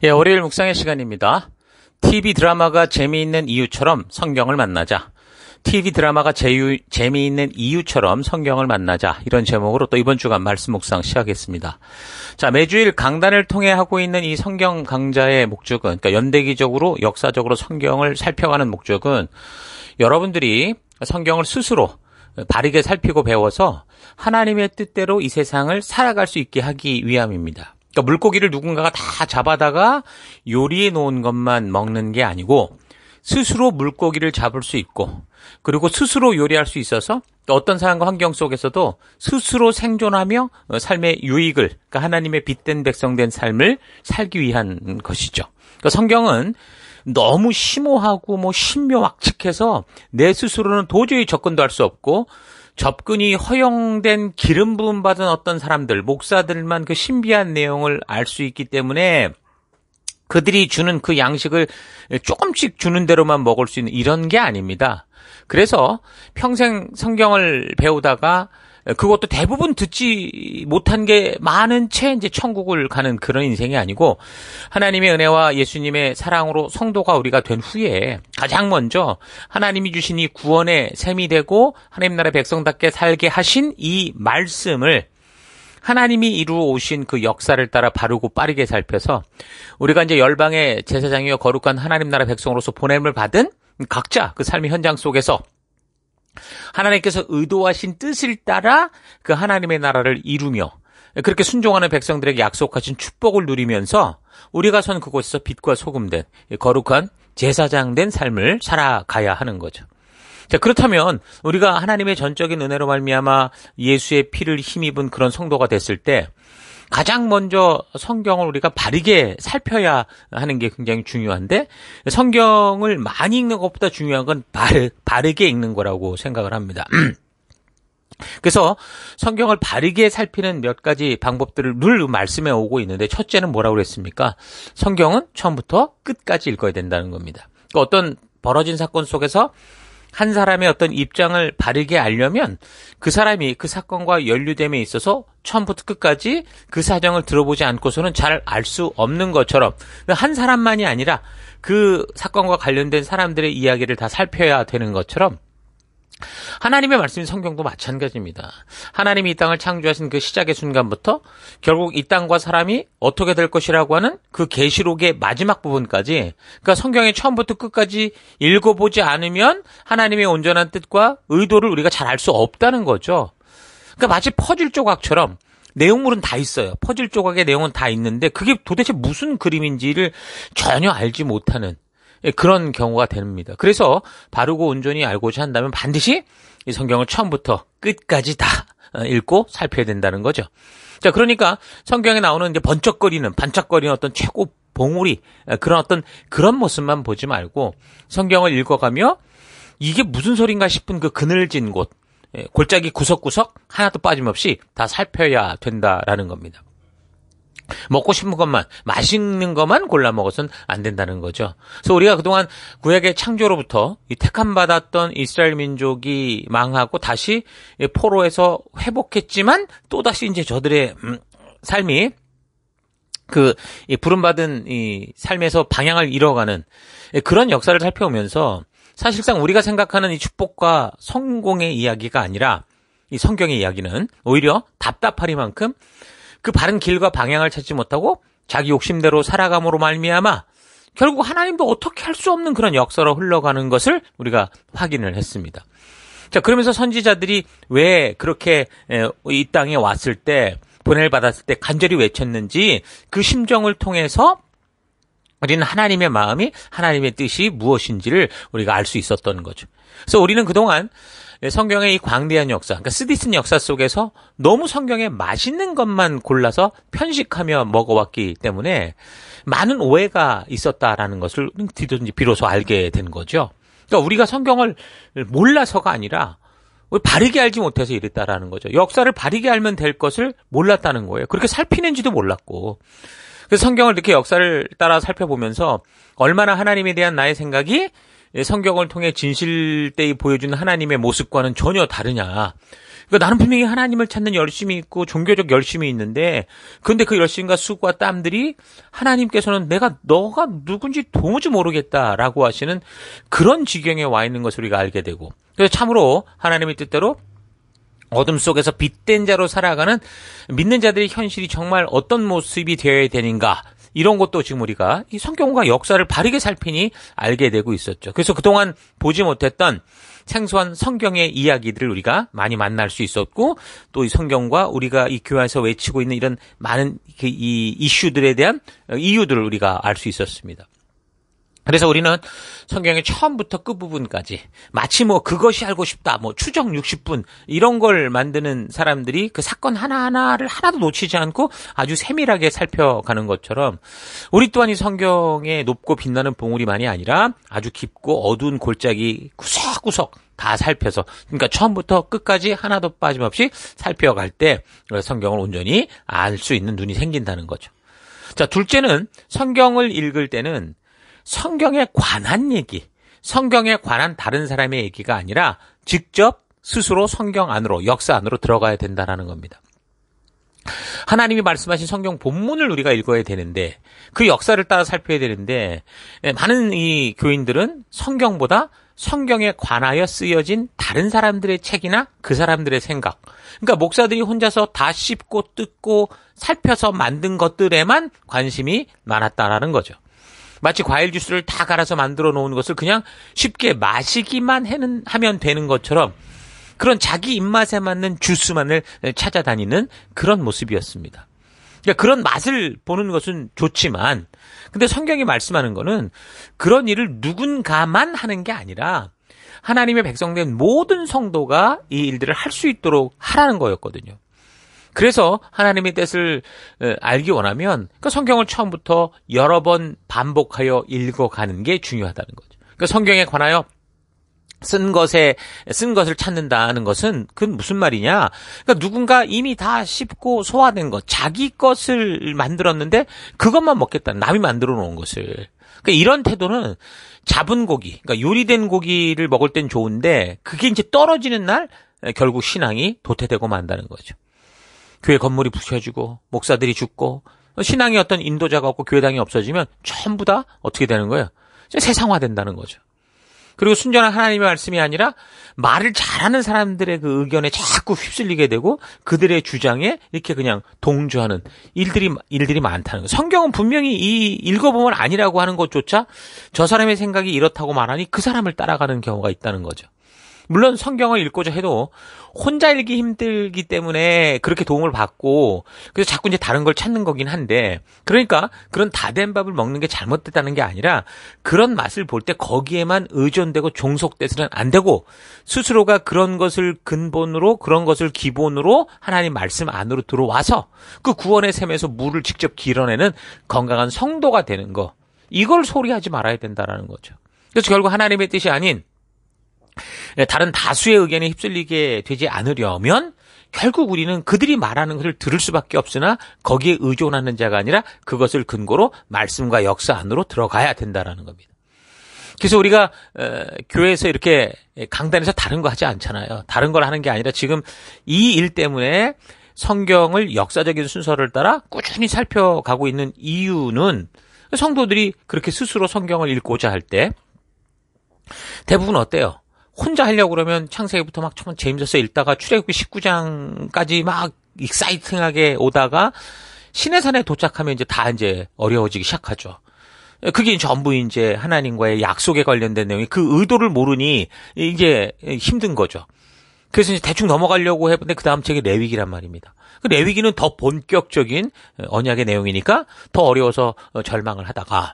예, 월요일 묵상의 시간입니다. TV 드라마가 재미있는 이유처럼 성경을 만나자. TV 드라마가 재미있는 이유처럼 성경을 만나자. 이런 제목으로 또 이번 주간 말씀 묵상 시작하겠습니다. 자, 매주일 강단을 통해 하고 있는 이 성경 강좌의 목적은, 그러니까 연대기적으로 역사적으로 성경을 살펴가는 목적은 여러분들이 성경을 스스로 바르게 살피고 배워서 하나님의 뜻대로 이 세상을 살아갈 수 있게 하기 위함입니다. 그러니까 물고기를 누군가가 다 잡아다가 요리해 놓은 것만 먹는 게 아니고 스스로 물고기를 잡을 수 있고 그리고 스스로 요리할 수 있어서 어떤 상황과 환경 속에서도 스스로 생존하며 삶의 유익을, 그러니까 하나님의 빛된 백성된 삶을 살기 위한 것이죠. 그러니까 성경은 너무 심오하고 신묘막측해서 내 스스로는 도저히 접근도 할 수 없고 접근이 허용된 기름 부음 받은 어떤 사람들, 목사들만 그 신비한 내용을 알 수 있기 때문에 그들이 주는 그 양식을 조금씩 주는 대로만 먹을 수 있는 이런 게 아닙니다. 그래서 평생 성경을 배우다가 그것도 대부분 듣지 못한 게 많은 채 이제 천국을 가는 그런 인생이 아니고 하나님의 은혜와 예수님의 사랑으로 성도가 우리가 된 후에 가장 먼저 하나님이 주신 이 구원의 셈이 되고 하나님 나라의 백성답게 살게 하신 이 말씀을 하나님이 이루어 오신 그 역사를 따라 바르고 빠르게 살펴서 우리가 이제 열방의 제사장이여 거룩한 하나님 나라 백성으로서 보냄을 받은 각자 그 삶의 현장 속에서 하나님께서 의도하신 뜻을 따라 그 하나님의 나라를 이루며 그렇게 순종하는 백성들에게 약속하신 축복을 누리면서 우리가 선 그곳에서 빛과 소금된 거룩한 제사장된 삶을 살아가야 하는 거죠. 자, 그렇다면 우리가 하나님의 전적인 은혜로 말미암아 예수의 피를 힘입은 그런 성도가 됐을 때 가장 먼저 성경을 우리가 바르게 살펴야 하는 게 굉장히 중요한데 성경을 많이 읽는 것보다 중요한 건 바르게 읽는 거라고 생각을 합니다. 그래서 성경을 바르게 살피는 몇 가지 방법들을 늘 말씀해 오고 있는데 첫째는 뭐라고 그랬습니까? 성경은 처음부터 끝까지 읽어야 된다는 겁니다. 그러니까 어떤 벌어진 사건 속에서 한 사람의 어떤 입장을 바르게 알려면 그 사람이 그 사건과 연루됨에 있어서 처음부터 끝까지 그 사정을 들어보지 않고서는 잘 알 수 없는 것처럼 한 사람만이 아니라 그 사건과 관련된 사람들의 이야기를 다 살펴야 되는 것처럼 하나님의 말씀인 성경도 마찬가지입니다. 하나님이 이 땅을 창조하신 그 시작의 순간부터 결국 이 땅과 사람이 어떻게 될 것이라고 하는 그 계시록의 마지막 부분까지, 그러니까 성경의 처음부터 끝까지 읽어보지 않으면 하나님의 온전한 뜻과 의도를 우리가 잘 알 수 없다는 거죠. 그러니까 마치 퍼즐 조각처럼 내용물은 다 있어요. 퍼즐 조각의 내용은 다 있는데 그게 도대체 무슨 그림인지를 전혀 알지 못하는 그런 경우가 됩니다. 그래서 바르고 온전히 알고자 한다면 반드시 이 성경을 처음부터 끝까지 다 읽고 살펴야 된다는 거죠. 자, 그러니까 성경에 나오는 이제 반짝거리는 어떤 최고 봉우리, 그런 모습만 보지 말고 성경을 읽어가며 이게 무슨 소린가 싶은 그 그늘진 곳, 골짜기 구석구석 하나도 빠짐없이 다 살펴야 된다라는 겁니다. 먹고 싶은 것만, 맛있는 것만 골라 먹어서는 안 된다는 거죠. 그래서 우리가 그동안 구약의 창조로부터 이 택함받았던 이스라엘 민족이 망하고 다시 포로에서 회복했지만 또다시 이제 저들의 삶이 이 부름받은 이 삶에서 방향을 잃어가는 그런 역사를 살펴오면서 사실상 우리가 생각하는 이 축복과 성공의 이야기가 아니라 이 성경의 이야기는 오히려 답답하리만큼 그 바른 길과 방향을 찾지 못하고 자기 욕심대로 살아감으로 말미암아 결국 하나님도 어떻게 할 수 없는 그런 역사로 흘러가는 것을 우리가 확인을 했습니다. 자, 그러면서 선지자들이 왜 그렇게 이 땅에 왔을 때, 보냄을 받았을 때 간절히 외쳤는지 그 심정을 통해서 우리는 하나님의 마음이, 하나님의 뜻이 무엇인지를 우리가 알 수 있었던 거죠. 그래서 우리는 그동안 성경의 이 광대한 역사, 그러니까 쓰디쓴 역사 속에서 너무 성경에 맛있는 것만 골라서 편식하며 먹어왔기 때문에 많은 오해가 있었다라는 것을 비로소 알게 된 거죠. 그러니까 우리가 성경을 몰라서가 아니라 바르게 알지 못해서 이랬다라는 거죠. 역사를 바르게 알면 될 것을 몰랐다는 거예요. 그렇게 살피는지도 몰랐고. 그래서 성경을 이렇게 역사를 따라 살펴보면서 얼마나 하나님에 대한 나의 생각이 성경을 통해 진실되이 보여주는 하나님의 모습과는 전혀 다르냐. 그러니까 나는 분명히 하나님을 찾는 열심이 있고 종교적 열심이 있는데 그런데 그 열심과 수고와 땀들이 하나님께서는 너가 누군지 도무지 모르겠다라고 하시는 그런 지경에 와 있는 것을 우리가 알게 되고 그래서 참으로 하나님의 뜻대로 어둠 속에서 빛된 자로 살아가는 믿는 자들의 현실이 정말 어떤 모습이 되어야 되는가 이런 것도 지금 우리가 이 성경과 역사를 바르게 살피니 알게 되고 있었죠. 그래서 그동안 보지 못했던 생소한 성경의 이야기들을 우리가 많이 만날 수 있었고 또 이 성경과 우리가 이 교회에서 외치고 있는 이런 많은 이 이슈들에 대한 이유들을 우리가 알 수 있었습니다. 그래서 우리는 성경의 처음부터 끝부분까지 마치 그것이 알고 싶다, 추정 60분 이런 걸 만드는 사람들이 그 사건 하나하나를 하나도 놓치지 않고 아주 세밀하게 살펴가는 것처럼 우리 또한 이 성경의 높고 빛나는 봉우리만이 아니라 아주 깊고 어두운 골짜기 구석구석 다 살펴서 그러니까 처음부터 끝까지 하나도 빠짐없이 살펴갈 때 성경을 온전히 알 수 있는 눈이 생긴다는 거죠. 자, 둘째는 성경을 읽을 때는 성경에 관한 얘기, 성경에 관한 다른 사람의 얘기가 아니라 직접 스스로 성경 안으로, 역사 안으로 들어가야 된다는 겁니다. 하나님이 말씀하신 성경 본문을 우리가 읽어야 되는데 그 역사를 따라 살펴야 되는데 많은 이 교인들은 성경보다 성경에 관하여 쓰여진 다른 사람들의 책이나 그 사람들의 생각, 그러니까 목사들이 혼자서 다 씹고 뜯고 살펴서 만든 것들에만 관심이 많았다라는 거죠. 마치 과일 주스를 다 갈아서 만들어 놓은 것을 그냥 쉽게 마시기만 하면 되는 것처럼 그런 자기 입맛에 맞는 주스만을 찾아다니는 그런 모습이었습니다. 그러니까 그런 맛을 보는 것은 좋지만 근데 성경이 말씀하는 거는 그런 일을 누군가만 하는 게 아니라 하나님의 백성된 모든 성도가 이 일들을 할 수 있도록 하라는 거였거든요. 그래서 하나님의 뜻을 알기 원하면 그 성경을 처음부터 여러 번 반복하여 읽어가는 게 중요하다는 거죠. 그러니까 성경에 관하여 쓴 것을 찾는다는 것은 그건 무슨 말이냐? 그러니까 누군가 이미 다 씹고 소화된 것, 자기 것을 만들었는데 그것만 먹겠다는 남이 만들어 놓은 것을. 그러니까 이런 태도는 잡은 고기, 그러니까 요리된 고기를 먹을 땐 좋은데 그게 이제 떨어지는 날 결국 신앙이 도태되고 만다는 거죠. 교회 건물이 부셔지고 목사들이 죽고 신앙의 어떤 인도자가 없고 교회당이 없어지면 전부 다 어떻게 되는 거예요? 세상화된다는 거죠. 그리고 순전한 하나님의 말씀이 아니라 말을 잘하는 사람들의 그 의견에 자꾸 휩쓸리게 되고 그들의 주장에 이렇게 그냥 동조하는 일들이 많다는 거예요. 성경은 분명히 이 읽어보면 아니라고 하는 것조차 저 사람의 생각이 이렇다고 말하니 그 사람을 따라가는 경우가 있다는 거죠. 물론 성경을 읽고자 해도 혼자 읽기 힘들기 때문에 그렇게 도움을 받고 그래서 자꾸 이제 다른 걸 찾는 거긴 한데 그러니까 그런 다 된 밥을 먹는 게 잘못됐다는 게 아니라 그런 맛을 볼 때 거기에만 의존되고 종속돼서는 안 되고 스스로가 그런 것을 근본으로 그런 것을 기본으로 하나님 말씀 안으로 들어와서 그 구원의 샘에서 물을 직접 길어내는 건강한 성도가 되는 거 이걸 소리하지 말아야 된다라는 거죠. 그래서 결국 하나님의 뜻이 아닌 다른 다수의 의견에 휩쓸리게 되지 않으려면 결국 우리는 그들이 말하는 것을 들을 수밖에 없으나 거기에 의존하는 자가 아니라 그것을 근거로 말씀과 역사 안으로 들어가야 된다라는 겁니다. 그래서 우리가 교회에서 이렇게 강단에서 다른 거 하지 않잖아요. 다른 걸 하는 게 아니라 지금 이 일 때문에 성경을 역사적인 순서를 따라 꾸준히 살펴가고 있는 이유는 성도들이 그렇게 스스로 성경을 읽고자 할 때 대부분 어때요? 혼자 하려고 그러면 창세기부터 막 처음 제임스서 읽다가 출애굽기 19장까지 막 익사이팅하게 오다가 시내산에 도착하면 이제 어려워지기 시작하죠. 그게 전부 이제 하나님과의 약속에 관련된 내용이 그 의도를 모르니 이제 힘든 거죠. 그래서 이제 대충 넘어가려고 해봤는데 그 다음 책이 레위기란 말입니다. 그 레위기는 더 본격적인 언약의 내용이니까 더 어려워서 절망을 하다가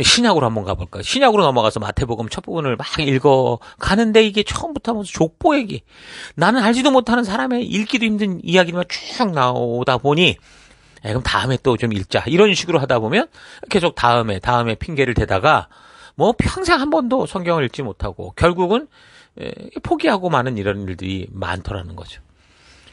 신약으로 한번 가볼까요? 신약으로 넘어가서 마태복음 첫 부분을 막 읽어가는데 이게 처음부터 무슨 족보 얘기. 나는 알지도 못하는 사람의 읽기도 힘든 이야기만 쭉 나오다 보니 그럼 다음에 또 좀 읽자. 이런 식으로 하다 보면 계속 다음에 핑계를 대다가 뭐 평생 한 번도 성경을 읽지 못하고 결국은 포기하고 마는 이런 일들이 많더라는 거죠.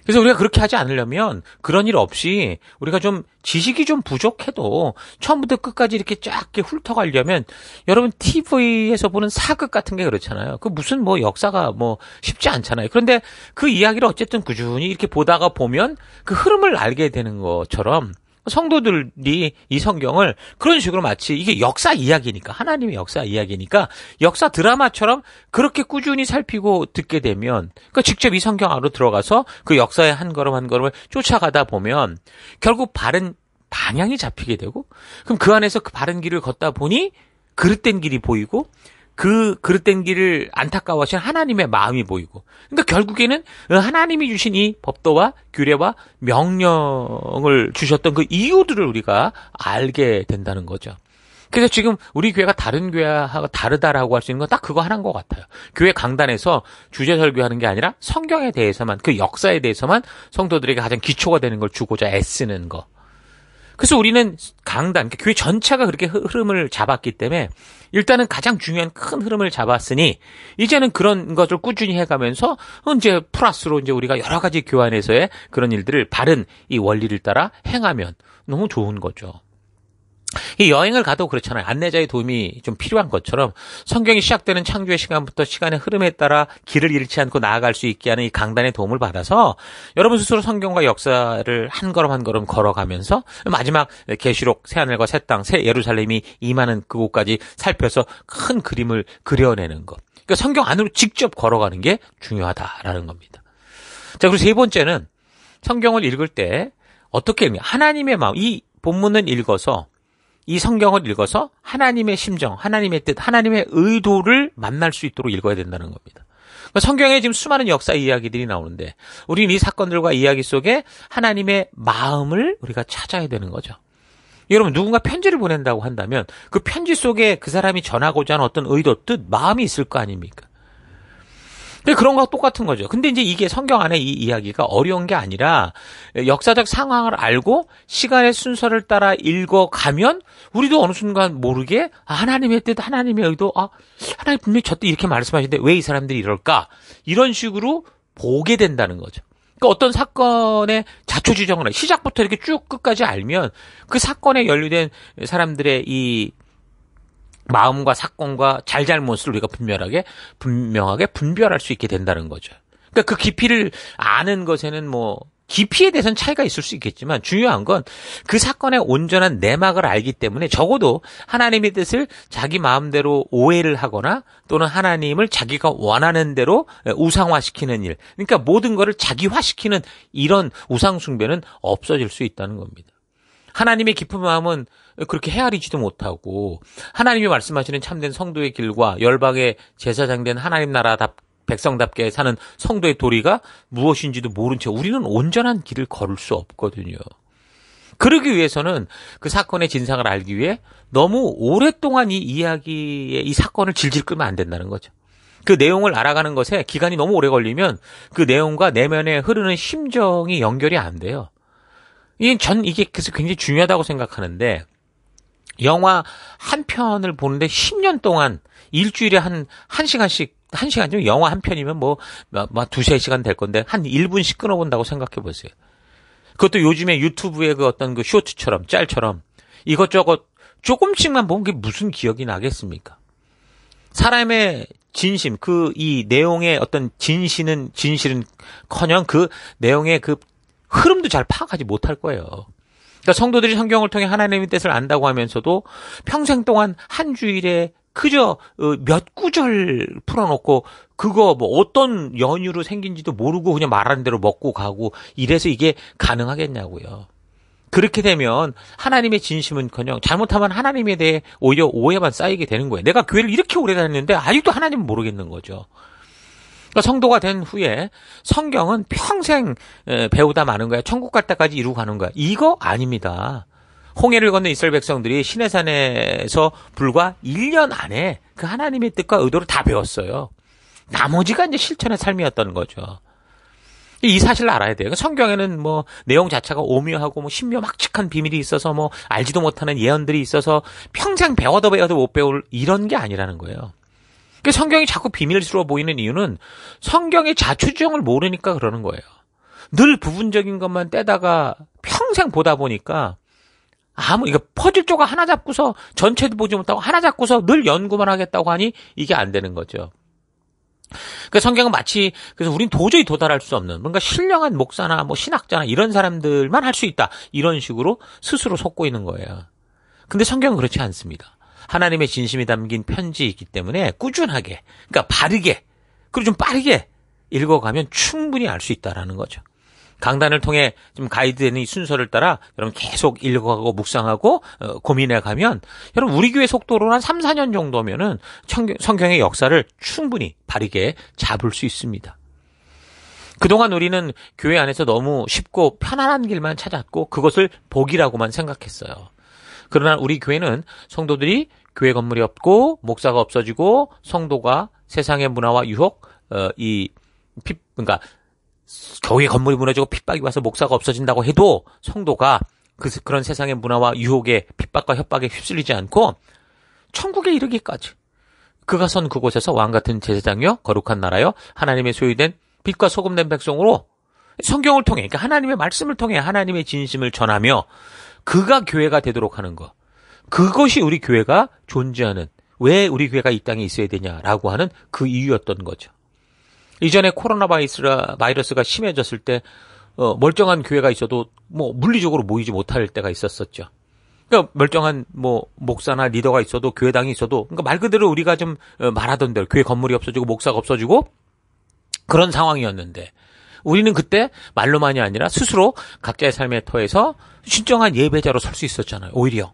그래서 우리가 그렇게 하지 않으려면 그런 일 없이 우리가 좀 지식이 좀 부족해도 처음부터 끝까지 이렇게 쫙 이렇게 훑어가려면 여러분 TV에서 보는 사극 같은 게 그렇잖아요. 그 무슨 뭐 역사가 뭐 쉽지 않잖아요. 그런데 그 이야기를 어쨌든 꾸준히 이렇게 보다가 보면 그 흐름을 알게 되는 것처럼 성도들이 이 성경을 그런 식으로 마치 이게 역사 이야기니까 하나님의 역사 이야기니까 역사 드라마처럼 그렇게 꾸준히 살피고 듣게 되면 그러니까 직접 이 성경 안으로 들어가서 그 역사의 한 걸음 한 걸음을 쫓아가다 보면 결국 바른 방향이 잡히게 되고 그럼 그 안에서 그 바른 길을 걷다 보니 그릇된 길이 보이고 그 그릇된 길을 안타까워하시는 하나님의 마음이 보이고 그러니까 결국에는 하나님이 주신 이 법도와 규례와 명령을 주셨던 그 이유들을 우리가 알게 된다는 거죠. 그래서 지금 우리 교회가 다른 교회하고 다르다라고 할 수 있는 건 딱 그거 하나인 것 같아요. 교회 강단에서 주제 설교하는 게 아니라 성경에 대해서만 그 역사에 대해서만 성도들에게 가장 기초가 되는 걸 주고자 애쓰는 거. 그래서 우리는 강단, 교회 전체가 그렇게 흐름을 잡았기 때문에 일단은 가장 중요한 큰 흐름을 잡았으니 이제는 그런 것을 꾸준히 해가면서 이제 플러스로 이제 우리가 여러 가지 교환에서의 그런 일들을 바른 이 원리를 따라 행하면 너무 좋은 거죠. 이 여행을 가도 그렇잖아요. 안내자의 도움이 좀 필요한 것처럼 성경이 시작되는 창조의 시간부터 시간의 흐름에 따라 길을 잃지 않고 나아갈 수 있게 하는 이 강단의 도움을 받아서 여러분 스스로 성경과 역사를 한 걸음 한 걸음 걸어가면서 마지막 계시록 새하늘과 새 땅, 새 예루살렘이 임하는 그곳까지 살펴서 큰 그림을 그려내는 것. 그러니까 성경 안으로 직접 걸어가는 게 중요하다라는 겁니다. 자, 그리고 세 번째는 성경을 읽을 때 어떻게 읽냐. 하나님의 마음, 이 본문을 읽어서 이 성경을 읽어서 하나님의 심정, 하나님의 뜻, 하나님의 의도를 만날 수 있도록 읽어야 된다는 겁니다. 그러니까 성경에 지금 수많은 역사 이야기들이 나오는데 우리는 이 사건들과 이야기 속에 하나님의 마음을 우리가 찾아야 되는 거죠. 여러분 누군가 편지를 보낸다고 한다면 그 편지 속에 그 사람이 전하고자 하는 어떤 의도, 뜻, 마음이 있을 거 아닙니까? 근데 그런 거와 똑같은 거죠. 근데 이제 이게 성경 안에 이 이야기가 어려운 게 아니라 역사적 상황을 알고 시간의 순서를 따라 읽어가면 우리도 어느 순간 모르게 하나님의 뜻, 하나님의 의도, 하나님 분명히 저 때 이렇게 말씀하시는데 왜 이 사람들이 이럴까? 이런 식으로 보게 된다는 거죠. 그러니까 어떤 사건의 자초지종을 시작부터 이렇게 쭉 끝까지 알면 그 사건에 연루된 사람들의 이 마음과 사건과 잘잘못을 우리가 분명하게 분별할 수 있게 된다는 거죠. 그러니까 그 깊이를 아는 것에는 뭐 깊이에 대해서는 차이가 있을 수 있겠지만 중요한 건 그 사건의 온전한 내막을 알기 때문에 적어도 하나님의 뜻을 자기 마음대로 오해를 하거나 또는 하나님을 자기가 원하는 대로 우상화시키는 일, 그러니까 모든 것을 자기화시키는 이런 우상숭배는 없어질 수 있다는 겁니다. 하나님의 깊은 마음은 그렇게 헤아리지도 못하고 하나님이 말씀하시는 참된 성도의 길과 열방의 제사장된 하나님 나라 백성답게 사는 성도의 도리가 무엇인지도 모른 채 우리는 온전한 길을 걸을 수 없거든요. 그러기 위해서는 그 사건의 진상을 알기 위해 너무 오랫동안 이 이야기의 이 사건을 질질 끌면 안 된다는 거죠. 그 내용을 알아가는 것에 기간이 너무 오래 걸리면 그 내용과 내면에 흐르는 심정이 연결이 안 돼요. 이게 그래서 굉장히 중요하다고 생각하는데 영화 한 편을 보는데 10년 동안 일주일에 한 시간씩, 1시간이면 영화 한 편이면 뭐 두세 시간 될 건데 한 1분씩 끊어본다고 생각해 보세요. 그것도 요즘에 유튜브의 그 어떤 그 쇼츠처럼 짤처럼 이것저것 조금씩만 보면 그게 무슨 기억이 나겠습니까? 사람의 진심, 이 내용의 어떤 진실은커녕 그 내용의 그 흐름도 잘 파악하지 못할 거예요. 그러니까 성도들이 성경을 통해 하나님의 뜻을 안다고 하면서도 평생 동안 한 주일에 그저 몇 구절 풀어놓고 그거 뭐 어떤 연유로 생긴지도 모르고 그냥 말하는 대로 먹고 가고 이래서 이게 가능하겠냐고요. 그렇게 되면 하나님의 진심은커녕 잘못하면 하나님에 대해 오히려 오해만 쌓이게 되는 거예요. 내가 교회를 이렇게 오래 다녔는데 아직도 하나님은 모르겠는 거죠. 그러니까 성도가 된 후에 성경은 평생 배우다 마는 거야. 천국 갈 때까지 이루고 가는 거야. 이거 아닙니다. 홍해를 건넌 이스라엘 백성들이 시내산에서 불과 1년 안에 그 하나님의 뜻과 의도를 다 배웠어요. 나머지가 이제 실천의 삶이었던 거죠. 이 사실을 알아야 돼요. 성경에는 뭐 내용 자체가 오묘하고 뭐 신묘막측한 비밀이 있어서 뭐 알지도 못하는 예언들이 있어서 평생 배워도 못 배울 이런 게 아니라는 거예요. 성경이 자꾸 비밀스러워 보이는 이유는 성경의 자초지종을 모르니까 그러는 거예요. 늘 부분적인 것만 떼다가 평생 보다 보니까 이거 퍼즐 조각 하나 잡고서 전체도 보지 못하고 하나 잡고서 늘 연구만 하겠다고 하니 이게 안 되는 거죠. 그러니까 성경은 마치 그래서 우린 도저히 도달할 수 없는 뭔가 신령한 목사나 뭐 신학자나 이런 사람들만 할 수 있다. 이런 식으로 스스로 속고 있는 거예요. 근데 성경은 그렇지 않습니다. 하나님의 진심이 담긴 편지이기 때문에 꾸준하게, 그러니까 바르게, 그리고 좀 빠르게 읽어가면 충분히 알 수 있다라는 거죠. 강단을 통해 좀 가이드되는 이 순서를 따라 여러분 계속 읽어가고 묵상하고 고민해가면 여러분 우리 교회 속도로 한 3, 4년 정도면은 성경의 역사를 충분히 바르게 잡을 수 있습니다. 그동안 우리는 교회 안에서 너무 쉽고 편안한 길만 찾았고 그것을 복이라고만 생각했어요. 그러나 우리 교회는 성도들이 교회 건물이 없고 목사가 없어지고 성도가 세상의 문화와 유혹, 그러니까 교회 건물이 무너지고 핍박이 와서 목사가 없어진다고 해도 성도가 그런 세상의 문화와 유혹에 핍박과 협박에 휩쓸리지 않고 천국에 이르기까지 그가 선 그곳에서 왕같은 제사장이요 거룩한 나라요 하나님의 소유된 빛과 소금된 백성으로 성경을 통해, 그러니까 하나님의 말씀을 통해 하나님의 진심을 전하며 그가 교회가 되도록 하는 것. 그것이 우리 교회가 존재하는, 왜 우리 교회가 이 땅에 있어야 되냐라고 하는 그 이유였던 거죠. 이전에 코로나 바이러스가 심해졌을 때 멀쩡한 교회가 있어도 뭐 물리적으로 모이지 못할 때가 있었었죠. 그러니까 멀쩡한 뭐 목사나 리더가 있어도 교회당이 있어도, 그러니까 말 그대로 우리가 좀 말하던 대로 교회 건물이 없어지고 목사가 없어지고 그런 상황이었는데 우리는 그때 말로만이 아니라 스스로 각자의 삶의 터에서 진정한 예배자로 설 수 있었잖아요. 오히려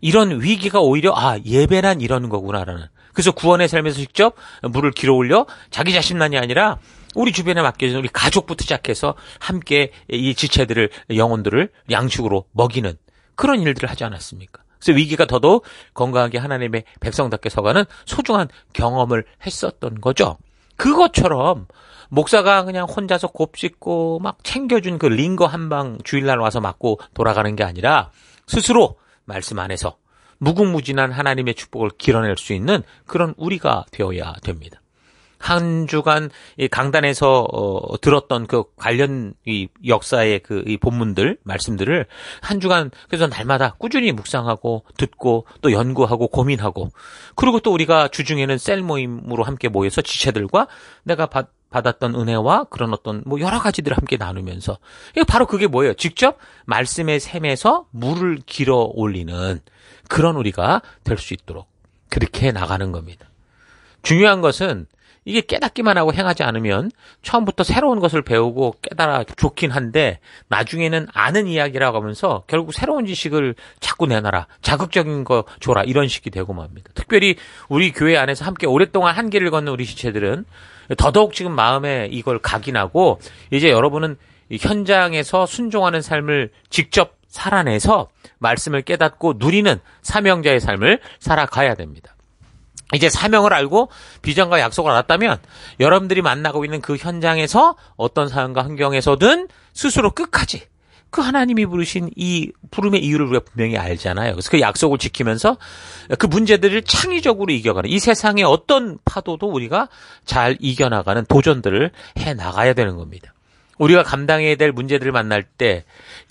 이런 위기가 오히려 예배란 이런 거구나라는. 그래서 구원의 삶에서 직접 물을 길어 올려 자기 자신만이 아니라 우리 주변에 맡겨진 우리 가족부터 시작해서 함께 이 지체들을, 영혼들을 양식으로 먹이는 그런 일들을 하지 않았습니까? 그래서 위기가 더더욱 건강하게 하나님의 백성답게 서가는 소중한 경험을 했었던 거죠. 그것처럼 목사가 그냥 혼자서 곱씹고 막 챙겨준 그 링거 한 방 주일날 와서 맞고 돌아가는 게 아니라 스스로 말씀 안에서 무궁무진한 하나님의 축복을 길어낼 수 있는 그런 우리가 되어야 됩니다. 한 주간 이 강단에서 들었던 그 관련 이 역사의 이 본문들, 말씀들을 한 주간 그래서 날마다 꾸준히 묵상하고 듣고 또 연구하고 고민하고, 그리고 또 우리가 주중에는 셀 모임으로 함께 모여서 지체들과 내가 받았던 은혜와 그런 어떤 뭐 여러 가지들을 함께 나누면서, 바로 그게 뭐예요? 직접 말씀의 샘에서 물을 길어 올리는 그런 우리가 될 수 있도록 그렇게 나가는 겁니다. 중요한 것은 이게 깨닫기만 하고 행하지 않으면 처음부터 새로운 것을 배우고 깨달아 좋긴 한데 나중에는 아는 이야기라고 하면서 결국 새로운 지식을 자꾸 내놔라, 자극적인 거 줘라, 이런 식이 되고 맙니다. 특별히 우리 교회 안에서 함께 오랫동안 한 길을 걷는 우리 지체들은 더더욱 지금 마음에 이걸 각인하고 이제 여러분은 현장에서 순종하는 삶을 직접 살아내서 말씀을 깨닫고 누리는 사명자의 삶을 살아가야 됩니다. 이제 사명을 알고 비전과 약속을 알았다면 여러분들이 만나고 있는 그 현장에서 어떤 상황과 환경에서든 스스로 끝까지 그 하나님이 부르신 이 부름의 이유를 우리가 분명히 알잖아요. 그래서 그 약속을 지키면서 그 문제들을 창의적으로 이겨가는, 이 세상의 어떤 파도도 우리가 잘 이겨나가는 도전들을 해나가야 되는 겁니다. 우리가 감당해야 될 문제들을 만날 때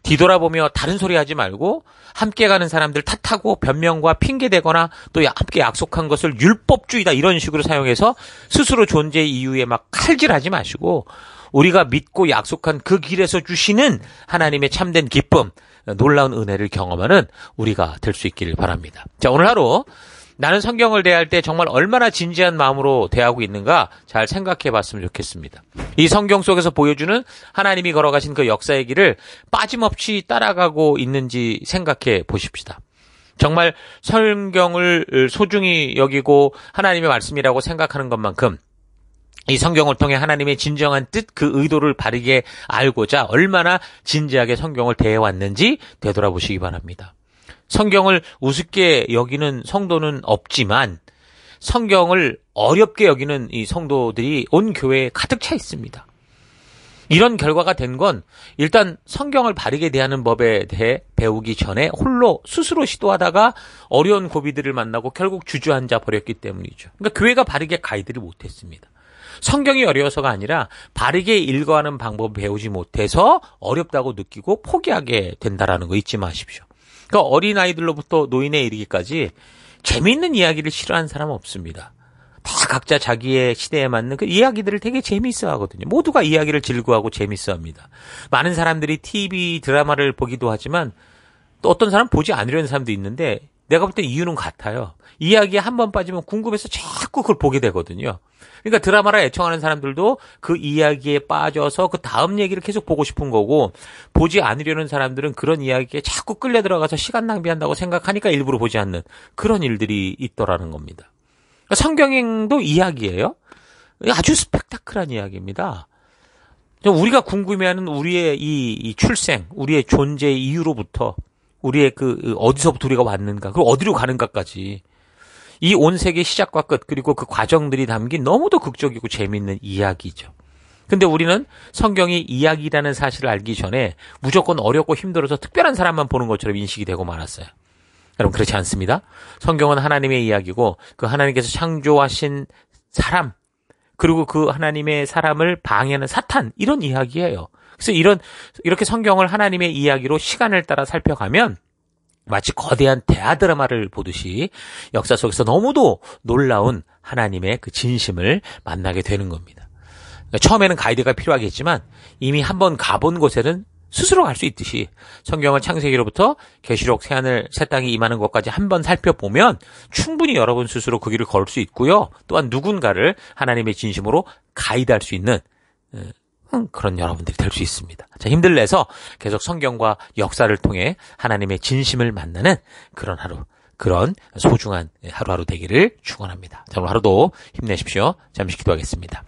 뒤돌아보며 다른 소리 하지 말고 함께 가는 사람들 탓하고 변명과 핑계대거나 또 함께 약속한 것을 율법주의다 이런 식으로 사용해서 스스로 존재의 이유에 막 칼질하지 마시고 우리가 믿고 약속한 그 길에서 주시는 하나님의 참된 기쁨, 놀라운 은혜를 경험하는 우리가 될 수 있기를 바랍니다. 자, 오늘 하루 나는 성경을 대할 때 정말 얼마나 진지한 마음으로 대하고 있는가 잘 생각해 봤으면 좋겠습니다. 이 성경 속에서 보여주는 하나님이 걸어가신 그 역사의 길을 빠짐없이 따라가고 있는지 생각해 보십시다. 정말 성경을 소중히 여기고 하나님의 말씀이라고 생각하는 것만큼 이 성경을 통해 하나님의 진정한 뜻, 그 의도를 바르게 알고자 얼마나 진지하게 성경을 대해왔는지 되돌아보시기 바랍니다. 성경을 우습게 여기는 성도는 없지만 성경을 어렵게 여기는 이 성도들이 온 교회에 가득 차 있습니다. 이런 결과가 된 건 일단 성경을 바르게 대하는 법에 대해 배우기 전에 홀로 스스로 시도하다가 어려운 고비들을 만나고 결국 주저앉아 버렸기 때문이죠. 그러니까 교회가 바르게 가이드를 못했습니다. 성경이 어려워서가 아니라 바르게 읽어가는 방법을 배우지 못해서 어렵다고 느끼고 포기하게 된다라는 거 잊지 마십시오. 그러니까 어린아이들로부터 노인에 이르기까지 재미있는 이야기를 싫어하는 사람은 없습니다. 다 각자 자기의 시대에 맞는 그 이야기들을 되게 재미있어 하거든요. 모두가 이야기를 즐거워하고 재미있어 합니다. 많은 사람들이 TV 드라마를 보기도 하지만 또 어떤 사람 보지 않으려는 사람도 있는데 내가 볼 때 이유는 같아요. 이야기에 한 번 빠지면 궁금해서 자꾸 그걸 보게 되거든요. 그러니까 드라마를 애청하는 사람들도 그 이야기에 빠져서 그 다음 얘기를 계속 보고 싶은 거고, 보지 않으려는 사람들은 그런 이야기에 자꾸 끌려 들어가서 시간 낭비한다고 생각하니까 일부러 보지 않는 그런 일들이 있더라는 겁니다. 그러니까 성경도 이야기예요. 아주 스펙타클한 이야기입니다. 우리가 궁금해하는 우리의 이 출생, 우리의 존재의 이유로부터 우리의 그 어디서부터 우리가 왔는가, 그리고 어디로 가는가까지 이 온 세계의 시작과 끝, 그리고 그 과정들이 담긴 너무도 극적이고 재미있는 이야기죠. 근데 우리는 성경이 이야기라는 사실을 알기 전에 무조건 어렵고 힘들어서 특별한 사람만 보는 것처럼 인식이 되고 말았어요. 여러분, 그렇지 않습니다. 성경은 하나님의 이야기고 그 하나님께서 창조하신 사람, 그리고 그 하나님의 사람을 방해하는 사탄, 이런 이야기예요. 그래서 이렇게 성경을 하나님의 이야기로 시간을 따라 살펴가면 마치 거대한 대하 드라마를 보듯이 역사 속에서 너무도 놀라운 하나님의 그 진심을 만나게 되는 겁니다. 그러니까 처음에는 가이드가 필요하겠지만 이미 한번 가본 곳에는 스스로 갈 수 있듯이 성경을 창세기로부터 계시록 새하늘 새 땅이 임하는 것까지 한번 살펴보면 충분히 여러분 스스로 그 길을 걸을 수 있고요. 또한 누군가를 하나님의 진심으로 가이드할 수 있는 그런 여러분들이 될 수 있습니다. 자, 힘들 내서 계속 성경과 역사를 통해 하나님의 진심을 만나는 그런 하루, 그런 소중한 하루하루 되기를 축원합니다. 자, 오늘 하루도 힘내십시오. 잠시 기도하겠습니다.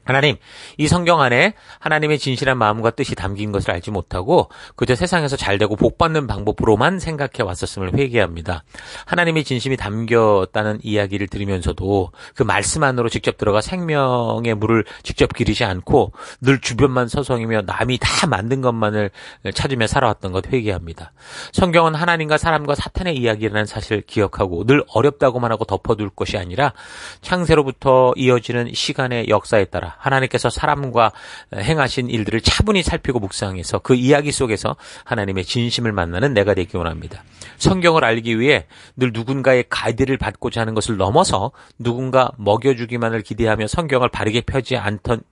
하나님, 이 성경 안에 하나님의 진실한 마음과 뜻이 담긴 것을 알지 못하고 그저 세상에서 잘되고 복받는 방법으로만 생각해 왔었음을 회개합니다. 하나님의 진심이 담겼다는 이야기를 들으면서도 그 말씀 안으로 직접 들어가 생명의 물을 직접 기르지 않고 늘 주변만 서성이며 남이 다 만든 것만을 찾으며 살아왔던 것 회개합니다. 성경은 하나님과 사람과 사탄의 이야기라는 사실을 기억하고 늘 어렵다고만 하고 덮어둘 것이 아니라 창세로부터 이어지는 시간의 역사에 따라 하나님께서 사람과 행하신 일들을 차분히 살피고 묵상해서 그 이야기 속에서 하나님의 진심을 만나는 내가 되기 원합니다. 성경을 알기 위해 늘 누군가의 가이드를 받고자 하는 것을 넘어서 누군가 먹여주기만을 기대하며 성경을 바르게 펴지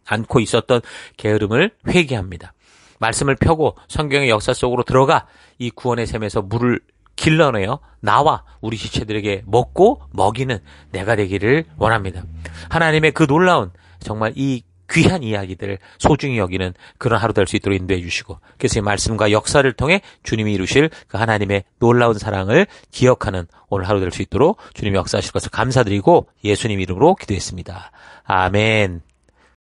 않고 있었던 게으름을 회개합니다. 말씀을 펴고 성경의 역사 속으로 들어가 이 구원의 샘에서 물을 길러내어 나와 우리 지체들에게 먹고 먹이는 내가 되기를 원합니다. 하나님의 그 놀라운 정말 이 귀한 이야기들을 소중히 여기는 그런 하루 될 수 있도록 인도해 주시고, 그래서 이 말씀과 역사를 통해 주님이 이루실 그 하나님의 놀라운 사랑을 기억하는 오늘 하루 될 수 있도록 주님이 역사하실 것을 감사드리고 예수님 이름으로 기도했습니다. 아멘.